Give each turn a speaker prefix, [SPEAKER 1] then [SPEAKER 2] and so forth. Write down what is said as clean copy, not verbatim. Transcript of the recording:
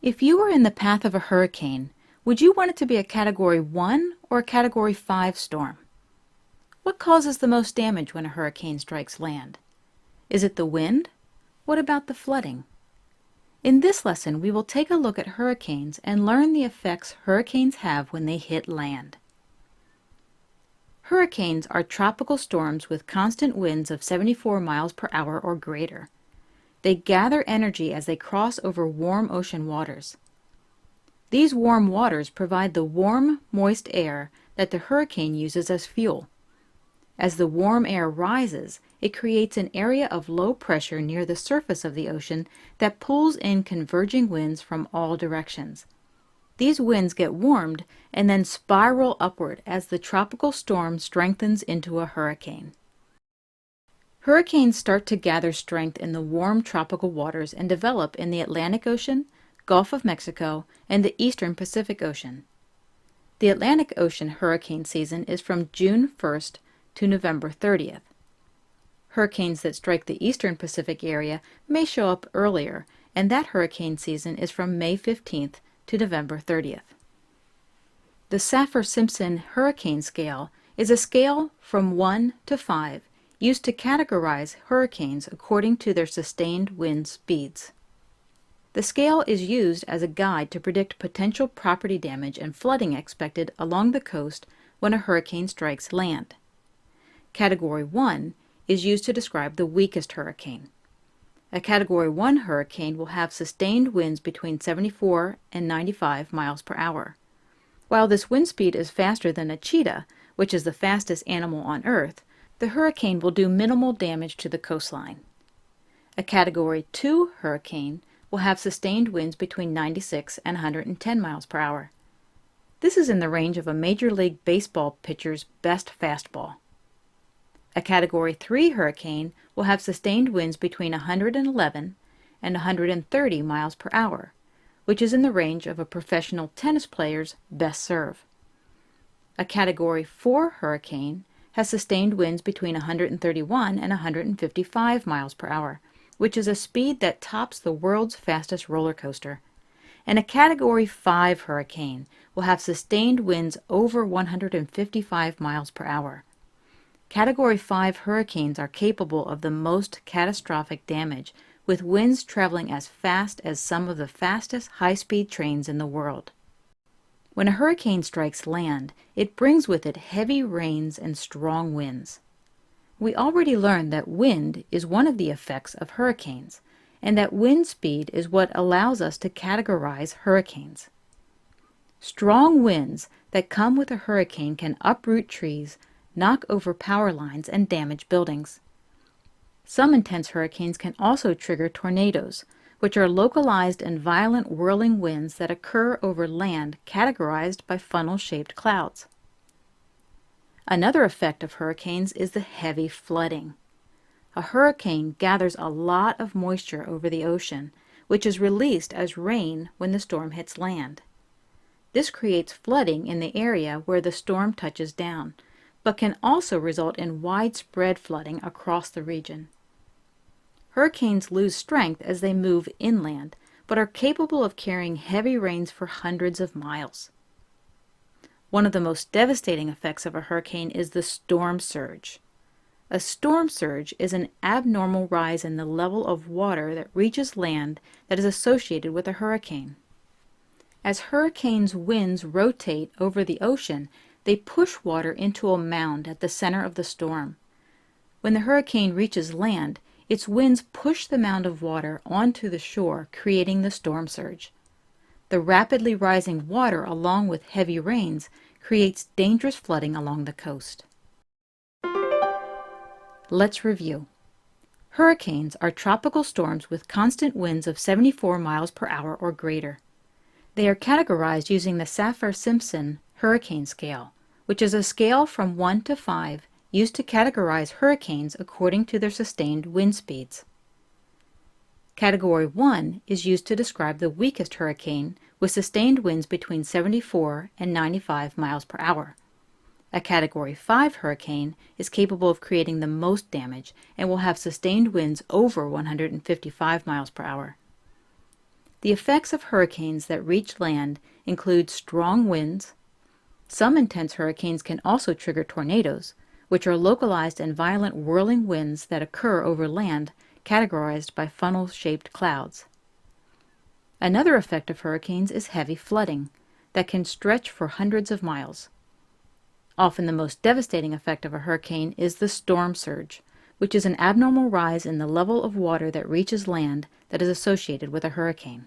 [SPEAKER 1] If you were in the path of a hurricane, would you want it to be a Category 1 or a Category 5 storm? What causes the most damage when a hurricane strikes land? Is it the wind? What about the flooding? In this lesson, we will take a look at hurricanes and learn the effects hurricanes have when they hit land. Hurricanes are tropical storms with constant winds of 74 miles per hour or greater. They gather energy as they cross over warm ocean waters. These warm waters provide the warm, moist air that the hurricane uses as fuel. As the warm air rises, it creates an area of low pressure near the surface of the ocean that pulls in converging winds from all directions. These winds get warmed and then spiral upward as the tropical storm strengthens into a hurricane. Hurricanes start to gather strength in the warm tropical waters and develop in the Atlantic Ocean, Gulf of Mexico, and the eastern Pacific Ocean. The Atlantic Ocean hurricane season is from June 1st to November 30th. Hurricanes that strike the eastern Pacific area may show up earlier, and that hurricane season is from May 15th to November 30th. The Saffir-Simpson hurricane scale is a scale from 1 to 5 used to categorize hurricanes according to their sustained wind speeds. The scale is used as a guide to predict potential property damage and flooding expected along the coast when a hurricane strikes land. Category 1 is used to describe the weakest hurricane. A Category 1 hurricane will have sustained winds between 74 and 95 miles per hour. While this wind speed is faster than a cheetah, which is the fastest animal on Earth, the hurricane will do minimal damage to the coastline. A Category 2 hurricane will have sustained winds between 96 and 110 miles per hour. This is in the range of a Major League Baseball pitcher's best fastball. A Category 3 hurricane will have sustained winds between 111 and 130 miles per hour, which is in the range of a professional tennis player's best serve. A Category 4 hurricane has sustained winds between 131 and 155 miles per hour, which is a speed that tops the world's fastest roller coaster. And a Category 5 hurricane will have sustained winds over 155 miles per hour. Category 5 hurricanes are capable of the most catastrophic damage, with winds traveling as fast as some of the fastest high-speed trains in the world. When a hurricane strikes land, it brings with it heavy rains and strong winds. We already learned that wind is one of the effects of hurricanes, and that wind speed is what allows us to categorize hurricanes. Strong winds that come with a hurricane can uproot trees, knock over power lines, and damage buildings. Some intense hurricanes can also trigger tornadoes, which are localized and violent whirling winds that occur over land categorized by funnel-shaped clouds. Another effect of hurricanes is the heavy flooding. A hurricane gathers a lot of moisture over the ocean, which is released as rain when the storm hits land. This creates flooding in the area where the storm touches down, but can also result in widespread flooding across the region. Hurricanes lose strength as they move inland, but are capable of carrying heavy rains for hundreds of miles. One of the most devastating effects of a hurricane is the storm surge. A storm surge is an abnormal rise in the level of water that reaches land that is associated with a hurricane. As hurricanes' winds rotate over the ocean, they push water into a mound at the center of the storm. When the hurricane reaches land, its winds push the mound of water onto the shore, creating the storm surge. The rapidly rising water, along with heavy rains, creates dangerous flooding along the coast. Let's review. Hurricanes are tropical storms with constant winds of 74 miles per hour or greater. They are categorized using the Saffir-Simpson hurricane scale, which is a scale from 1 to 5 used to categorize hurricanes according to their sustained wind speeds. Category 1 is used to describe the weakest hurricane with sustained winds between 74 and 95 miles per hour. A Category 5 hurricane is capable of creating the most damage and will have sustained winds over 155 miles per hour. The effects of hurricanes that reach land include strong winds. Some intense hurricanes can also trigger tornadoes, which are localized and violent whirling winds that occur over land categorized by funnel-shaped clouds. Another effect of hurricanes is heavy flooding that can stretch for hundreds of miles. Often the most devastating effect of a hurricane is the storm surge, which is an abnormal rise in the level of water that reaches land that is associated with a hurricane.